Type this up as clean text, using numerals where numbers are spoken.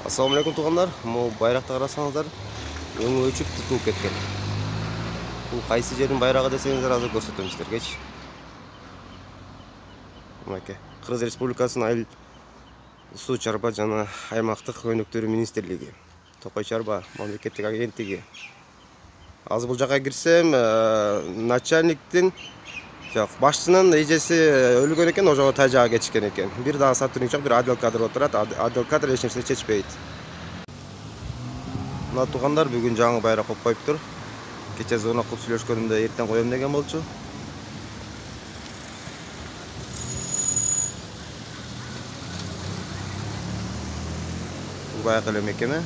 Assalamu alaikum туғандар. Бұл байрақты қарасаңыздар, өңі өчіп тұтылып кеткен. Бұл қайсы жердің байрағы десеңіздер, азыр көрсетемін сіздерге. Мінекей, Қырғыз Республикасының айыл су чарба жана аймақтық өнүктүрүү министрлиги, Токой чарба мамлекеттик агенттиги. Азыр бұл жаққа кирсем, начальниктин башчынын эжеси өлгөн экен, ошого тажаага кетишкен экен. Бир дагы сотрудник, бир отдел кадр отурат, отдел кадр эч нерсе чечпейт. Мына тугандар бүгүн жаңы байрак коюп коюптур. Кече звонок кылып сүйлөшкөнүмдө эртең коем деген болчу. Бул баягы эле мекеме.